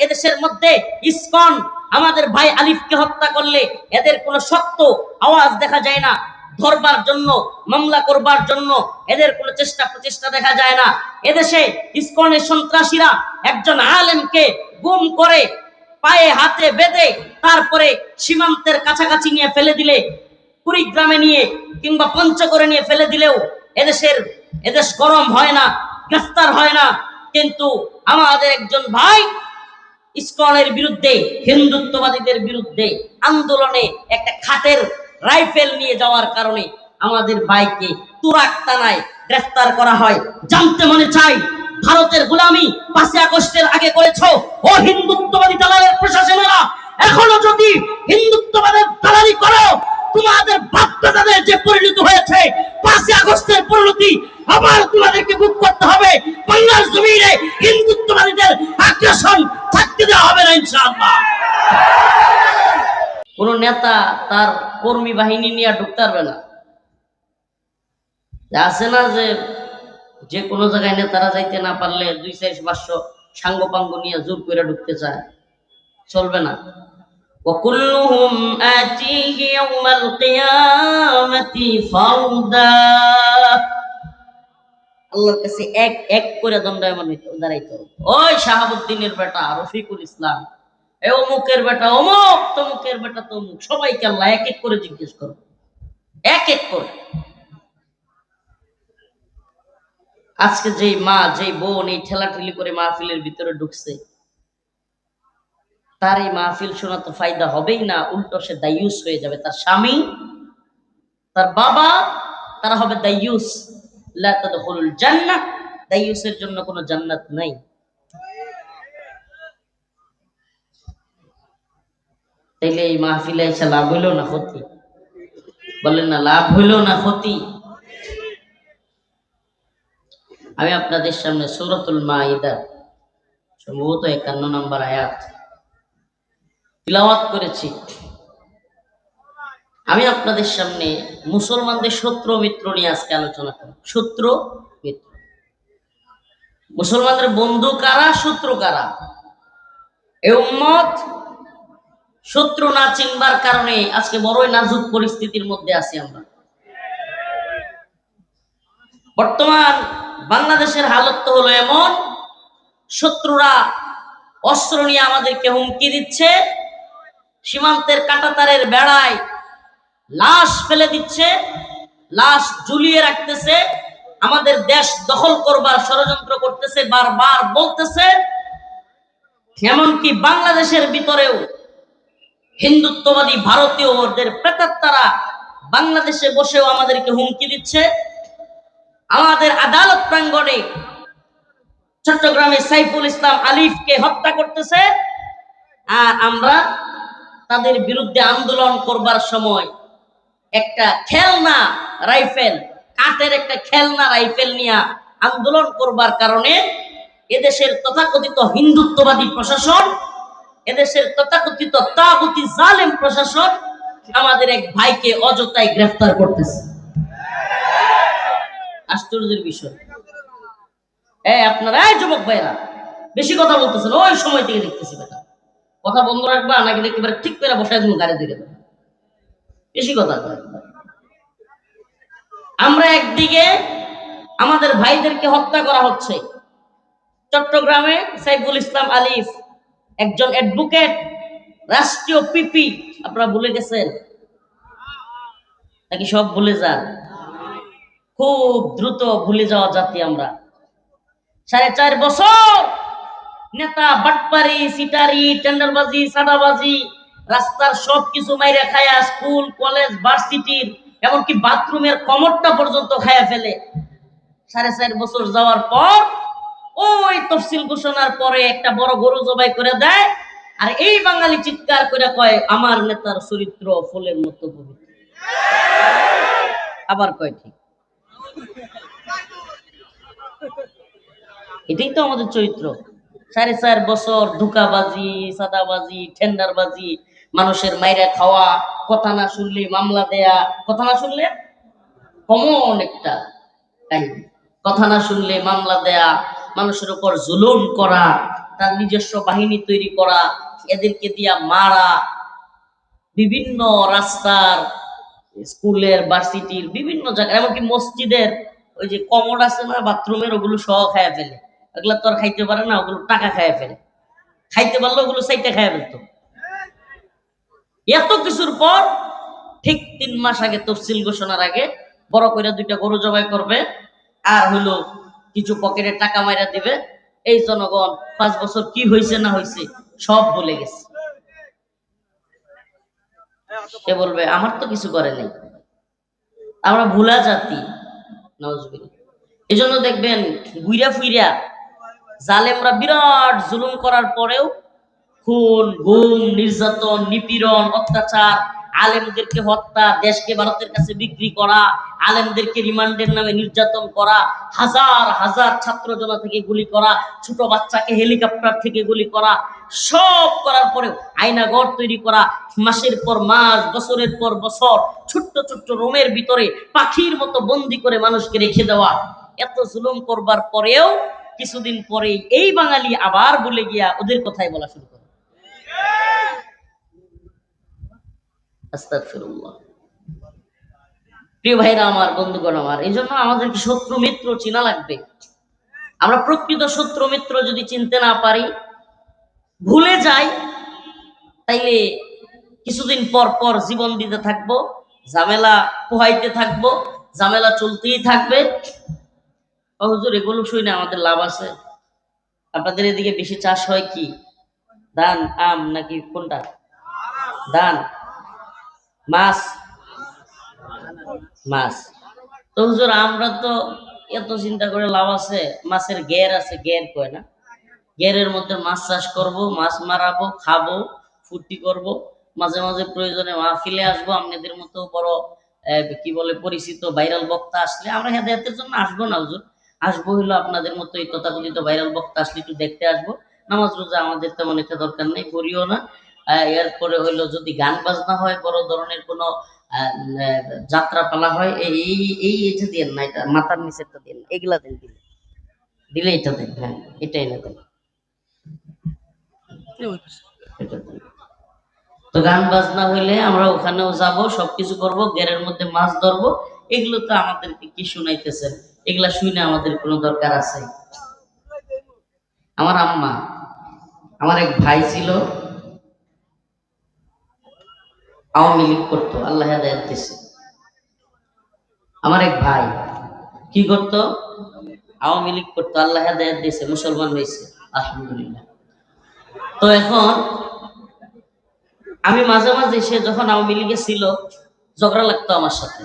এদেশের মধ্যে ইসকন আমাদের ভাই আলিফকে হত্যা করলে এদের কোনো শক্ত আওয়াজ দেখা যায় না, ধরবার জন্য, মামলা করবার জন্য এদের কোনো প্রচেষ্টা দেখা যায় না। এদেশে ইসকনের সন্ত্রাসীরা একজন আলেমকে গুম করে পায়ে হাতে বেঁধে তারপরে সীমান্তের কাছাকাছি নিয়ে ফেলে দিলে, কুড়িগ্রামে নিয়ে কিংবা পঞ্চগড়ে নিয়ে ফেলে দিলেও এদেশ গরম হয় না, গ্রেফতার হয় না। কিন্তু আমাদের একজন ভাই ইসকনের বিরুদ্ধে, হিন্দুত্ববাদীদের বিরুদ্ধে আন্দোলনে একটা খাটের রাইফেল নিয়ে যাওয়ার কারণে আমাদের ভাইকে তুরাকতানায় গ্রেফতার করা হয়। জানতে মনে চাই, ভারতের গোলামি 5 আগস্টের আগে করেছো ও হিন্দুত্ববাদী দালালের প্রশাসনেরা, এখনো যদি হিন্দুত্ববাদের দালালি করো, তোমাদের বাপ-দাদাদের যে পরিণতি হয়েছে 5 আগস্টের পরিণতি আবার তোমাদেরকে ভোগ করতে হবে। বাংলার জমিনে হিন্দুত্ববাদীদের আগ্রাসন থাকতে দেওয়া হবে না ইনশাআল্লাহ। কোন নেতা তার কর্মী বাহিনী নিয়ে ঢুকতে পারবে না। আছে না যে কোনো জায়গায় নেতারা যাইতে না পারলে 2-4-500 সাঙ্গপাঙ্গ নিয়ে জোর করে ঢুকতে চায়, চলবে না। وكلهم آتيه يوم القيامة فردا। আল্লাহর কাছে এক এক করে দণ্ডায়মান দাঁড়াইতে হবে। ওই শাহাবুদ্দিনের বেটা রফিকুল ইসলাম, অমুকের বেটা অমুক, তমুকের বেটা তমুক, সবাইকে আল্লাহ এক এক করে জিজ্ঞেস করবে, এক এক করে। আজকে যেই মা, যেই বোন এই ঠেলাঠেলি করে মাহফিলের ভিতরে ঢুকছে, তার এই মাহফিল শোনা তো ফায়দা হবেই না, উল্টো সে দায়ুস হয়ে যাবে। তার স্বামী, তার বাবা, তারা হবে দায়ুস। লা তাদখুলুল জান্নাহ, দায়ুসের জন্য কোনো জান্নাত নাই। তাইলে এই মাহফিলে এসে লাভ হইল না ক্ষতি? বলেন না, লাভ হইল না ক্ষতি? আমি আপনাদের সামনে সূরাতুল মাইদা সম্ভবত 51 নম্বর আয়াত তিলাওয়াত করেছি। আমি আপনাদের সামনে মুসলমানদের শত্রু মিত্র নিয়ে আজকে আলোচনা করব। শত্রু মিত্র, মুসলমানদের বন্ধু কারা, শত্রু কারা? এই উম্মত শত্রু না চিনবার কারণে আজকে বড়ই নাজুক পরিস্থিতির মধ্যে আছি আমরা। বর্তমান বাংলাদেশের হালত তো হলো এমন, শত্রুরা অস্ত্র নিয়ে আমাদেরকে হুমকি দিচ্ছে, সীমান্তের কাঁটাতারের বেড়ায় লাশ ফেলে দিচ্ছে, লাশ ঝুলিয়ে রাখতেছে, আমাদের দেশ দখল করবার ষড়যন্ত্র করতেছে, বারবার বলতেছে। এমনকি বাংলাদেশের ভিতরেও হিন্দুত্ববাদী ভারতীয়দের প্রেতাত্মারা বাংলাদেশে বসেও আমাদেরকে হুমকি দিচ্ছে। আমাদের আদালত প্রাঙ্গণে চট্টগ্রামে সাইফুল ইসলাম আলিফকে হত্যা করতেছে, আর আমরা তাদের বিরুদ্ধে আন্দোলন করবার সময় একটা খেলনা রাইফেল, কাঠের একটা খেলনা রাইফেল নিয়ে আন্দোলন করবার কারণে এদেশের তথাকথিত হিন্দুত্ববাদী প্রশাসন, এদেশের তথাকথিত তাগুতি জালেম প্রশাসন আমাদের এক ভাইকে অযথায় গ্রেফতার করতেছে। আশ্চর্যের বিষয়। আপনারা যুবক ভাইরা বেশি কথা বলতেছেন, ওই সময় থেকে দেখতেছি বেটা, কথা বন্ধ রাখবা নাকি একেবারে ঠিক করে বসায় তুমি গাড়ি দিকে দেবে, বেশি কথা কয়। আমরা একদিকে আমাদের ভাইদেরকে হত্যা করা হচ্ছে, চট্টগ্রামে সাইফুল ইসলাম আলিফ একজন অ্যাডভোকেট, রাষ্ট্রীয় পিপি। আপনারা ভুলে গেছেন নাকি সব ভুলে যান? খুব দ্রুত ভুলে যাওয়া জাতি আমরা। 4.5 বছর নেতা বাটপারি, সিটারি, টেন্ডারবাজি, সাদাবাজি, রাস্তার সবকিছু মাইরা খায়া, স্কুল কলেজ ভার্সিটির এমনকি বাথরুমের কমরটা পর্যন্ত খায়া ফেলে। 4.5 বছর যাওয়ার পর ওই তফসিল ঘোষণার পরে একটা বড় গরু জবাই করে দেয়, আর এই বাঙালি চিৎকার করে কয় আমার নেতার চরিত্র ফুলের মতো পবিত্র। আবার কয় ঠিক। এটাই তো আমাদের চরিত্র। 4.5 বছর ধোঁকাবাজি, সাদাবাজি, টেন্ডারবাজি, মানুষের মাইরা খাওয়া, কথা না শুনলে মামলা দেয়া, কথা না শুনলে কমন একটা কাহিনী, কথা না শুনলে মামলা দেয়া, মানুষের উপর জুলুম করা, তার নিজস্ব বাহিনী তৈরি করা, এদেরকে দিয়া মারা, বিভিন্ন রাস্তার, স্কুলের, ভার্সিটির বিভিন্ন জায়গায়, এমনকি মসজিদের ওই যে কমোড আছে না বাথরুমের, ওগুলো সহ খায় ফেলে। ওগুলো তো আর খাইতে পারে না, ওগুলো টাকা খায় ফেলে। খাইতে পারলে ওগুলো সাইটে খায় ফেলতো। এত কিছুর পর ঠিক 3 মাস আগে, তফসিল ঘোষণার আগে, বড় করে 2টা গরু জবাই করবে, আর হইলো কিছু পকেটে টাকা মাইরা দিবে। এই জনগণ 5 বছর কি হয়েছে না হয়েছে সব ভুলে গেছে। সে বলবে আমার তো কিছু করে নাই। আমরা ভুলা জাতি, নাউজুবিল্লাহ। এই জন্য দেখবেন ঘুইরা ফুইরা জালেমরা বিরাট জুলুম করার পরেও খুন, গুম, নির্যাতন, নিপীড়ন, অত্যাচার, আলেমদেরকে হত্যা, দেশকে ভারতের কাছে বিক্রি করা, আলেমদেরকে রিমান্ডের নামে নির্যাতন করা, হাজার হাজার ছাত্র জনতা থেকে গুলি করা, ছোট বাচ্চাকে হেলিকপ্টার থেকে গুলি করা, সব করার পরেও আয়নাঘর তৈরি করা, মাসের পর মাস, বছরের পর বছর ছোট্ট ছোট্ট রুমের ভিতরে পাখির মতো বন্দি করে মানুষকে রেখে দেওয়া, এত জুলুম করবার পরেও কিছুদিন পরেই এই বাঙালি আবার ভুলে গিয়া ওদের কথাই বলা শুরু করে। আস্তাগফিরুল্লাহ। প্রিয় ভাইরা আমার, বন্ধুগণ আমার, এই জন্য আমাদেরকে শত্রু মিত্র চিনা লাগবে। আমরা প্রকৃত শত্রু মিত্র যদি চিনতে না পারি, ভুলে যাই, তাইলে কিছুদিন পর পর জীবন দিতে থাকবো, ঝামেলা পোহাইতে থাকবো, ঝামেলা চলতেই থাকবে। হুজুর এগুলো শুনে আমাদের লাভ আছে? আপনাদের এদিকে বেশি চাষ হয় কি, ধান, আম, নাকি কোনটা? ধান, মাছ? মাছ। তো হুজুর আমরা তো এত চিন্তা করে লাভ আছে? মাছের ঘের আছে, ঘের কয় না, ঘেরের মধ্যে মাছ চাষ করব, মাছ মারাবো, খাবো, ফুর্তি করব, মাঝে মাঝে প্রয়োজনে মাহফিলে আসবো। আপনাদের মতো বড় কি বলে পরিচিত ভাইরাল বক্তা আসলে আমরা হেদায়েতের জন্য আসবো না হুজুর, আসবো হইলো আপনাদের মতো এই তথাকথিত ভাইরাল বক্তা আসলে একটু দেখতে আসবো। নামাজ রোজা আমাদের তেমন একটা দরকার নেই, করিও না। এরপরে হইলো যদি গান বাজনা হয়, বড় ধরনের কোনো যাত্রা পালা হয়, এই এই এটা দেন না, এটা মাথার নিচেরটা দেন, এগুলা দেন, দিলে দিলে এটা দেন, হ্যাঁ এটাই না দেন। তো গান বাজনা হইলে আমরা ওখানেও যাব, সবকিছু করব, ঘেরের মধ্যে মাছ ধরবো। এগুলো তো আমাদেরকে কি শুনাইতেছেন? এগুলা শুনে আমাদের কোনো দরকার আছে? আমার আম্মা, আমার এক ভাই ছিল, আওয়ামী লীগ করতো, আল্লাহ হেদায়েত দিছে। আমার এক ভাই কি করতো? আওয়ামী লীগ করতো, আল্লাহ হেদায়েত দিছে, মুসলমান হয়েছে, আলহামদুলিল্লাহ। তো এখন আমি মাঝে মাঝে, সে যখন আওয়ামী লীগে ছিল, ঝগড়া লাগতো আমার সাথে,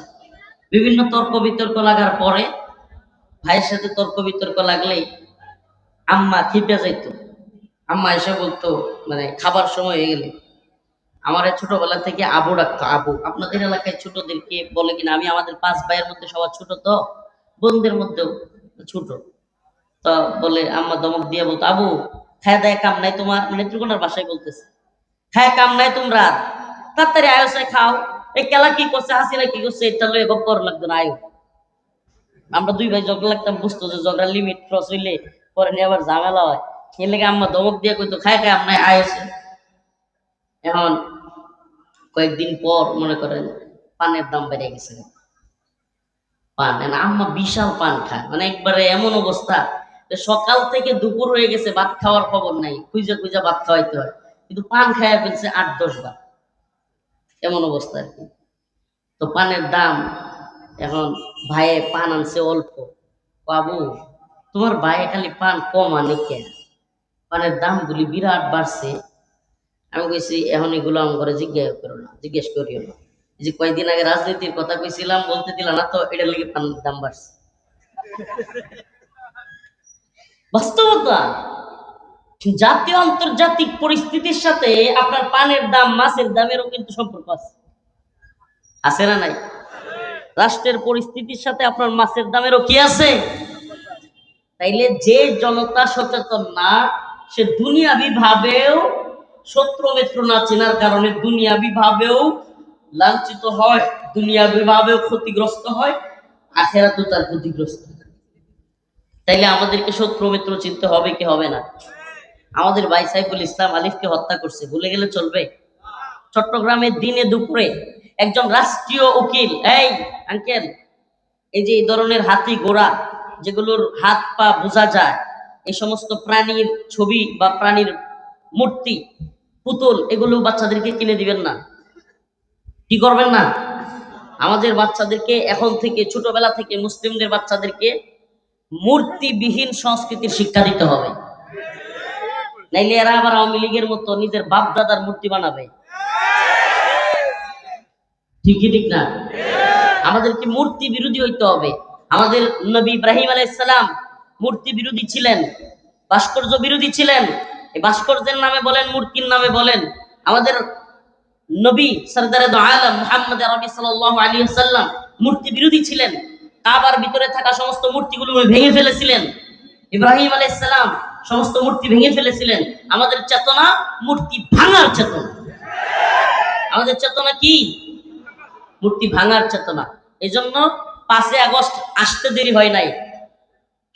বিভিন্ন তর্ক বিতর্ক লাগার পরে, ভাইয়ের সাথে তর্ক বিতর্ক লাগলেই আম্মা খিপে যাইতো। আম্মা এসে বলতো, মানে খাবার সময় হয়ে গেলে, আমার ছোটবেলা থেকে আবু ডাকতো, আবু। আপনাদের এলাকায় ছোটদেরকে বলে কিনা, আমি আমাদের 5 ভাইয়ের মধ্যে সবার ছোট, তো বোনদের মধ্যেও ছোট। তো বলে আম্মা দমক দিয়ে বলতো, আবু খায় দায় কাম নাই তোমার, মানে ত্রিকোণার ভাষায় বলতেছে, খায় কাম নাই তোমরা, তাড়াতাড়ি আয়োসায় খাও, এই কেলা কি করছে, হাসিনা কি করছে, এটা লয়ে গপ করা লাগতো না, আয়ো। আমরা 2 ভাই ঝগড়া লাগতাম, বুঝতো যে ঝগড়া লিমিট ক্রস হইলে পরে নিয়ে আবার ঝামেলা হয়। এর লেগে আম্মা দমক দিয়ে কইতো, খায় খায় আমরাই আয়োছে। এখন কয়েকদিন পর মনে করেন পানের দাম বেড়ে গেছে। পান, আম্মা বিশাল পান খায়, মানে একবারে এমন অবস্থা যে সকাল থেকে দুপুর হয়ে গেছে, ভাত খাওয়ার খবর নাই, খুঁজা খুঁজা ভাত খাওয়াইতে হয়, কিন্তু পান খাইয়া ফেলছে 8-10 বার, এমন অবস্থা আর কি। তো পানের দাম, এখন ভাইয়ে পান আনছে অল্প, বাবু তোমার ভাইয়ে খালি পান কম আনে কেন, পানের দাম গুলি বিরাট বাড়ছে। আমি কইছি এখন এগুলো আম করে জিজ্ঞাসা করো না, জিজ্ঞেস করিও না। এই যে কয়েকদিন আগে রাজনীতির কথা কইছিলাম, বলতে দিলা না, তো এটার লেগে পানের দাম বাড়ছে। বাস্তবতা, জাতীয় আন্তর্জাতিক পরিস্থিতির সাথে আপনার পানের দাম, মাছের দামেরও কিন্তু সম্পর্ক আছে, আছে না নাই? রাষ্ট্রের পরিস্থিতির সাথে আপনার মাছের দামেরও কি আছে? তাইলে যে জনতা সচেতন না, সে দুনিয়াবি ভাবেও, শত্রু মিত্র না চেনার কারণে দুনিয়াবি ভাবেও লাঞ্ছিত হয়, দুনিয়াবি ভাবেও ক্ষতিগ্রস্ত হয়, আখেরাতেও তার ক্ষতিগ্রস্ত। তাইলে আমাদেরকে শত্রু মিত্র চিনতে হবে কি হবে না? আমাদের ভাই সাইফুল ইসলাম আলিফকে হত্যা করছে, ভুলে গেলে চলবে? চট্টগ্রামে দিনে দুপুরে একজন রাষ্ট্রীয় উকিল, এই আঙ্কেল, এই যে এই ধরনের হাতি ঘোড়া যেগুলোর হাত পা বোঝা যায়, এই সমস্ত প্রাণীর ছবি বা প্রাণীর মূর্তি, পুতুল, এগুলো বাচ্চাদেরকে কিনে দিবেন না। কি করবেন না? আমাদের বাচ্চাদেরকে এখন থেকে, ছোটবেলা থেকে মুসলিমদের বাচ্চাদেরকে মূর্তিবিহীন সংস্কৃতির শিক্ষা দিতে হবে, নাইলে এরা আবার আওয়ামী লীগের মতো নিজের বাপ দাদার মূর্তি বানাবে। ঠিকই ঠিক না? আমাদেরকে মূর্তি বিরোধী হইতে হবে। আমাদের নবী ইব্রাহিম আলাইহিস সালাম মূর্তি বিরোধী ছিলেন, ভাস্কর্য বিরোধী ছিলেন। এই ভাস্কর্যের নামে বলেন, মূর্তির নামে বলেন, আমাদের নবী সরদারে দো আলম মুহাম্মদ আরবি সাল্লাল্লাহু আলাইহি ওয়াসাল্লাম মূর্তি বিরোধী ছিলেন। কাবার ভিতরে থাকা সমস্ত মূর্তিগুলো ভেঙে ফেলেছিলেন। ইব্রাহিম আলাইহিস সালাম সমস্ত মূর্তি ভেঙে ফেলেছিলেন। আমাদের চেতনা মূর্তি ভাঙার চেতনা। আমাদের চেতনা কি? মূর্তি ভাঙার চেতনা। এই জন্য 5 আগস্ট আসতে দেরি হয় নাই,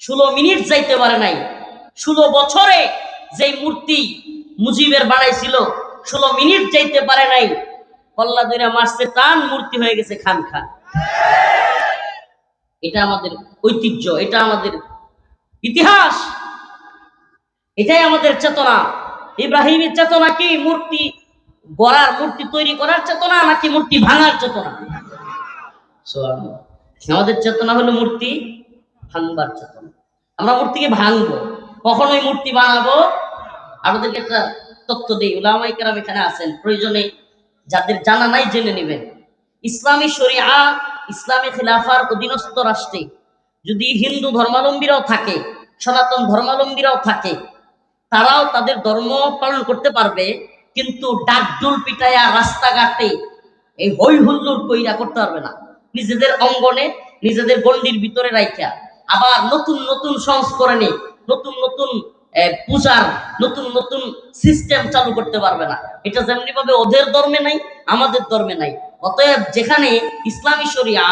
16 মিনিট যাইতে পারে নাই। 16 বছরে যেই মূর্তি মুজিবের বানাইছিল, 16 মিনিট যাইতে পারে নাই, কল্লা দুইরা মারছে টান, মূর্তি হয়ে গেছে খান খান। এটা আমাদের ঐতিহ্য, এটা আমাদের ইতিহাস, এটাই আমাদের চেতনা। ইব্রাহিমের চেতনা কি? মূর্তি গড়ার, মূর্তি তৈরি করার চেতনা, নাকি মূর্তি ভাঙার চেতনা? সুবহানাল্লাহ। আমাদের চেতনা হলো মূর্তি ভাঙবার চেতনা। আমরা মূর্তিকে ভাঙবো, কখনোই মূর্তি বানাবো। আপনাদেরকে একটা তথ্য দিই, উলামায়ে কেরাম এখানে আছেন, প্রয়োজনে যাদের জানা নাই জেনে নেবেন। ইসলামী শরিয়া, ইসলামী খিলাফার অধীনস্থ রাষ্ট্রে যদি হিন্দু ধর্মাবলম্বীরাও থাকে, সনাতন ধর্মাবলম্বীরাও থাকে, তারাও তাদের ধর্ম পালন করতে পারবে, কিন্তু ডাকডুল পিটায়া রাস্তাঘাটে এই হই হুল্লোড় কইরা করতে পারবে না। নিজেদের অঙ্গনে, নিজেদের গণ্ডির ভিতরে রাইখা আবার নতুন নতুন সংস্করণে, নতুন নতুন পূজার নতুন নতুন সিস্টেম চালু করতে পারবে না। এটা যেমনি ভাবে ওদের ধর্মে নাই, আমাদের ধর্মে নাই। অতএব যেখানে ইসলামী শরিয়া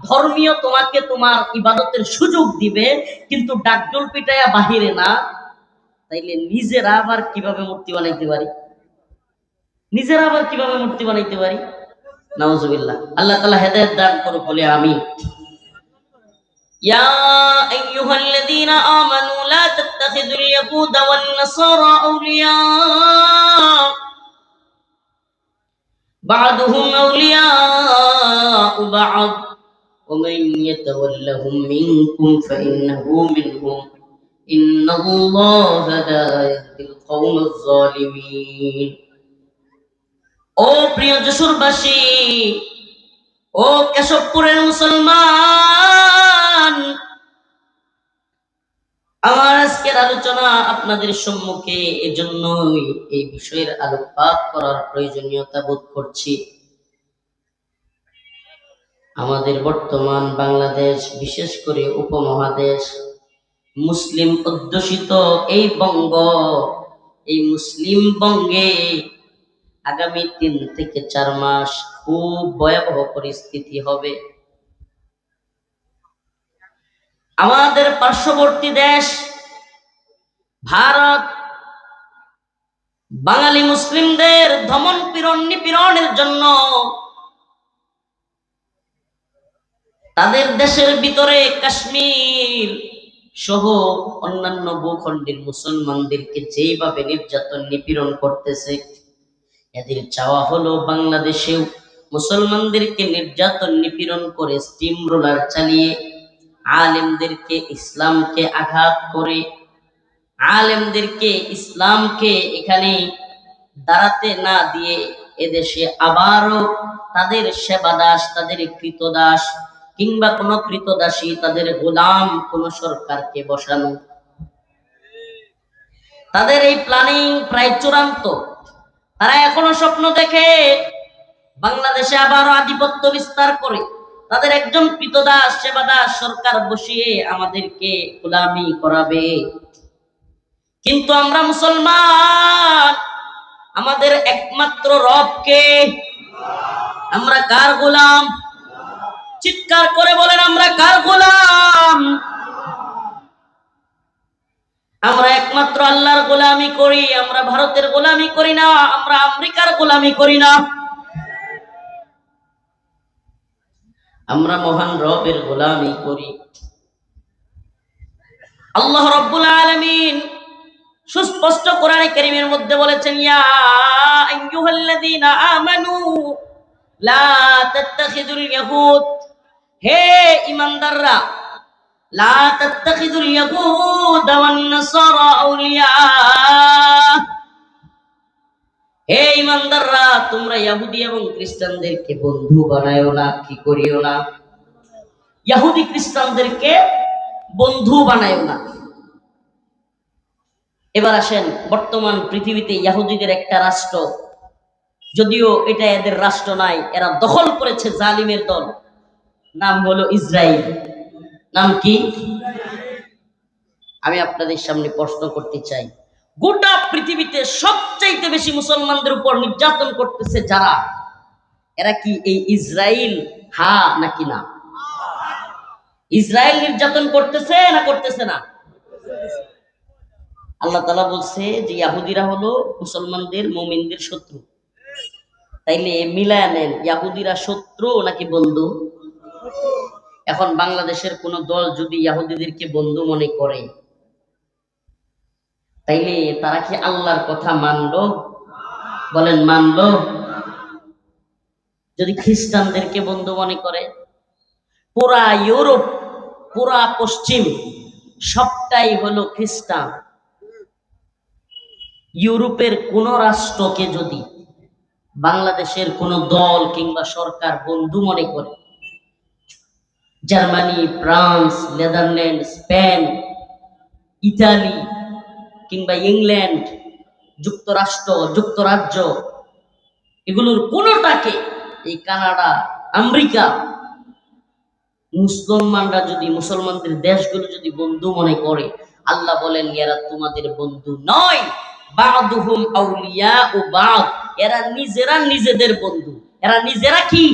ধর্মীয় তোমাকে তোমার ইবাদতের সুযোগ দিবে, কিন্তু ডাকডোল পিটায়া বাহিরে না, তাইলে নিজেরা আবার কিভাবে মূর্তি বানাইতে পারি? নিজেরা আবার কিভাবে মূর্তি বানাইতে পারি? নাউজুবিল্লাহ। আল্লাহ তাআলা হেদায়েত দান করুক, বলে আমিন। ইয়া আইয়ুহাল্লাযীনা আমানু লা তাত্তাখিযুল ইয়াহুদা ওয়ান নাসারা আউলিয়া বা'দুহুম আউলিয়া বা'দ ওয়া মান ইয়াতাওয়াল্লাহুম মিনকুম ফাইন্নাহু মিনহুম ইন্নাল্লাহা লা ইয়াহদিল কওমাজ যালিমিন। ও প্রিয় যশোরবাসী, ও কেশবপুরের মুসলমান, আমার আজকের আলোচনা আপনাদের সম্মুখে এজন্যই এই বিষয়ের আলোকপাত করার প্রয়োজনীয়তা বোধ করছি। আমাদের বর্তমান বাংলাদেশ, বিশেষ করে উপমহাদেশ, মুসলিম অধ্যুষিত এই বঙ্গ, এই মুসলিম বঙ্গে আগামী 3 থেকে 4 মাস খুব ভয়াবহ পরিস্থিতি হবে। আমাদের পার্শ্ববর্তী দেশ ভারত বাঙালি মুসলিমদের দমন পীড়ন নিপীড়নের জন্য তাদের দেশের ভিতরে কাশ্মীর সহ অন্যান্য ভূখণ্ডের মুসলমানদেরকে যেভাবে নির্যাতন নিপীড়ন করতেছে, এদের চাওয়া হলো বাংলাদেশেও মুসলমানদেরকে নির্যাতন নিপীড়ন করে স্টিম রোলার চালিয়ে আলেমদেরকে, ইসলামকে আঘাত করে, আলেমদেরকে, ইসলামকে এখানে দাঁড়াতে না দিয়ে এদেশে আবারও তাদের সেবাদাস, তাদের কৃতদাস কিংবা কোন কৃতদাসী, তাদের গোলাম কোন সরকারকে বসানো, তাদের এই প্ল্যানিং প্রায় চূড়ান্ত। তারা এখনো স্বপ্ন দেখে বাংলাদেশে আবারও আধিপত্য বিস্তার করে তাদের একজন কৃতদাস, সেবাদাস সরকার বসিয়ে আমাদেরকে গোলামি করাবে। কিন্তু আমরা মুসলমান, আমাদের একমাত্র রবকে, আমরা কার গোলাম? চিৎকার করে বলেন, আমরা কার গোলাম? আমরা একমাত্র আল্লাহর গোলামি করি, আমরা ভারতের গোলামি করি না, আমরা আমেরিকার গোলামি করি না, আমরা মহান রবের গোলামি করি। আল্লাহ রাব্বুল আলামিন সুস্পষ্ট কোরআনে কারীমের মধ্যে বলেছেন, ইয়া আইয়ুহাল্লাযীনা আমানু লা তাত্তাখিযুল ইয়াহুদ, হে ঈমানদাররা, লা তাত্তাখিযুল ইয়াহুদ ওয়ান নাসারা আউলিয়া, হে ঈমানদাররা, তোমরা ইহুদি এবং খ্রিস্টানদেরকে বন্ধু বানায়ো না। কি করিও না? ইহুদি খ্রিস্টানদেরকে বন্ধু বানায়ো না। এবার আসেন, বর্তমান পৃথিবীতে ইহুদিদের একটা রাষ্ট্র, যদিও এটা এদের রাষ্ট্র নাই, এরা দখল করেছে জালিমের দল, নাম হলো ইসরায়েল। নাম কি? আমি আপনাদের সামনে প্রশ্ন করতে চাই, গোটা পৃথিবীতে সবচাইতে বেশি মুসলমানদের উপর নির্যাতন করতেছে যারা, এরা কি এই ইসরায়েল? হ্যাঁ নাকি না? ইসরায়েল নির্যাতন করতেছে না করতেছে না? আল্লাহ তাআলা বলছে যে ইহুদিরা হলো মুসলমানদের, মুমিনদের শত্রু। তাইলে মিলায় নেন, ইহুদিরা শত্রু নাকি বন্ধু? এখন বাংলাদেশের কোন দল যদি ইহুদিদেরকে বন্ধু মনে করে, তাইলে তারা কি আল্লাহর কথা মানলো? বলেন মানলো? যদি খ্রিস্টানদেরকে বন্ধু মনে করে, পুরা ইউরোপ, পুরা পশ্চিম সবটাই হলো খ্রিস্টান। ইউরোপের কোন রাষ্ট্রকে যদি বাংলাদেশের কোন দল কিংবা সরকার বন্ধু মনে করে, Germany, France, Netherland, Spain, Italy কিংবা ইংল্যান্ড, যুক্তরাষ্ট্র, যুক্তরাজ্য, এগুলোর কোনোটাকে, এই কানাডা, আমেরিকা, মুসলমানরা যদি, মুসলমানদের দেশগুলো যদি বন্ধু মনে করে, আল্লাহ বলেন এরা তোমাদের বন্ধু নয়, বাদুহুম আউলিয়া ও বাদ, এরা নিজেরা নিজেদের বন্ধু। এরা নিজেরা কি?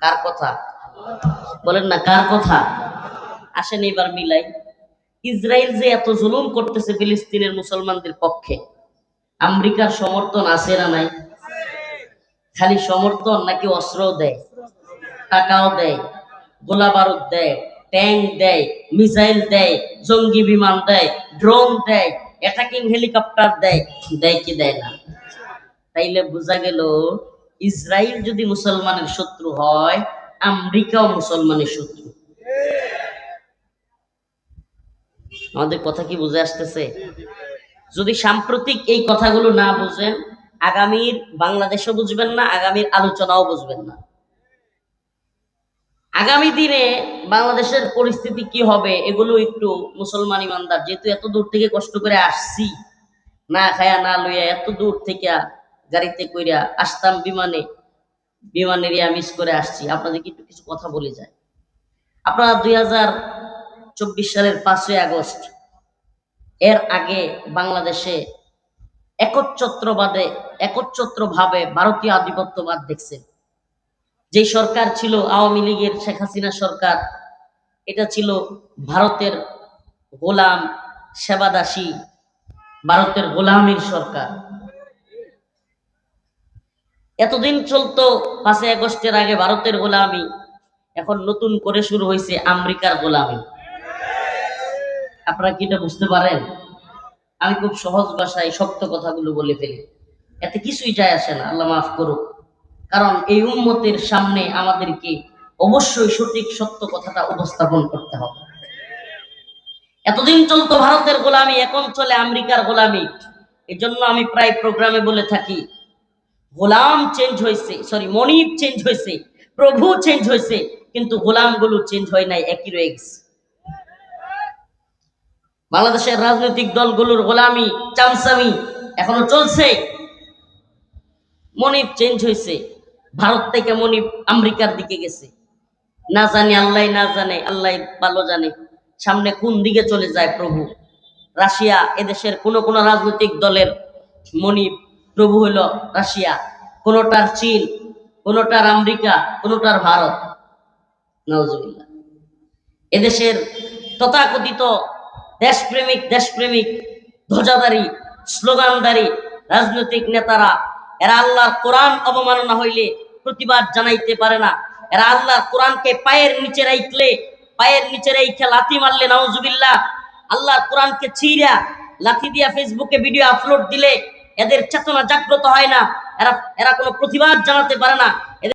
কার কথা বলেন না, কার কথা? আসেন এবার মিলাই, ইসরায়েল যে এত জুলুম করতেছে ফিলিস্তিনের মুসলমানদের পক্ষে, আমেরিকার সমর্থন আছে না নাই? খালি সমর্থন নাকি অস্ত্রও দেয়, টাকাও দেয়, গোলা বারুদ দেয়, ট্যাঙ্ক দেয়, মিসাইল দেয়, জঙ্গি বিমান দেয়, ড্রোন দেয়, অ্যাটাকিং হেলিকপ্টার দেয়, দেয় কি দেয় না? তাইলে বোঝা গেল, ইসরায়েল যদি মুসলমানের শত্রু হয়, আমেরিকাও মুসলমানের শত্রু। আমাদের কথা কি বুঝে আসতেছে? যদি সাম্প্রতিক এই কথাগুলো না বুঝেন, আগামীর বাংলাদেশও বুঝবেন না, আগামীর আলোচনাও বুঝবেন না। আগামী দিনে বাংলাদেশের পরিস্থিতি কি হবে, এগুলো একটু মুসলমান ইমানদার, যেহেতু এত দূর থেকে কষ্ট করে আসছি, না খায়া না লইয়া এত দূর থেকে গাড়িতে কইরা আসতাম, বিমানে, বিমানের ইয়া মিস করে আসছি, আপনাদেরকে একটু কিছু কথা বলে যায়। আপনারা 2024 সালের 5ই আগস্ট এর আগে বাংলাদেশে একচ্ছত্রভাবে ভারতীয় আধিপত্যবাদ দেখছেন। যে সরকার ছিল আওয়ামী লীগের, শেখ হাসিনা সরকার, এটা ছিল ভারতের গোলাম, সেবাদাসী, ভারতের গোলামীর সরকার। এতদিন চলতো 5ই আগস্টের আগে ভারতের গোলামি, এখন নতুন করে শুরু হয়েছে আমেরিকার গোলামি। আপনারা কি এটা বুঝতে পারেন? আমি খুব সহজ ভাষায় শক্ত কথাগুলো বলে ফেলি, এতে কিছুই যায় আসে না, আল্লাহ মাফ করুক। কারণ এই উম্মতের সামনে আমাদেরকে অবশ্যই সঠিক সত্য কথাটা উপস্থাপন করতে হবে। এতদিন চলতো ভারতের গোলামি, এখন চলে আমেরিকার গোলামি। এজন্য আমি প্রায় প্রোগ্রামে বলে থাকি, গোলাম চেঞ্জ হয়েছে, সরি মনিব চেঞ্জ হয়েছে, প্রভু চেঞ্জ হয়েছে, কিন্তু গোলামগুলো চেঞ্জ হয় নাই, একই রয়ে গেছে। বাংলাদেশের রাজনৈতিক দলগুলোর গোলামি, চামচামি এখনো চলছে। মনিব চেঞ্জ হয়েছে, ভারত থেকে মনিব আমেরিকার দিকে গেছে, না জানি, আল্লাহ না জানে, আল্লাহ ভালো জানে সামনে কোন দিকে চলে যায় প্রভু। রাশিয়া, এদেশের কোন কোন রাজনৈতিক দলের মনিব, প্রভু হইল রাশিয়া, কোনটার চীন, কোনটার আমেরিকা, কোনটার ভারত। নাউজুবিল্লাহ। এদেশের তথাকথিত দেশপ্রেমিক ধ্বজাধারী স্লোগানধারী রাজনৈতিক নেতারা, এরা আল্লাহর কোরআন অবমাননা হইলে প্রতিবাদ জানাইতে পারে না। এরা আল্লাহর কোরআনকে পায়ের নিচে রেখে লাথি মারলে নাউজুবিল্লাহ, আল্লাহর কোরআনকে ছিঁড়া লাথি দিয়া ফেসবুকে ভিডিও আপলোড দিলে এদের চেতনা জাগ্রত হয় না। এরা এরা কোনো প্রতিবাদ জানাতে পারে না।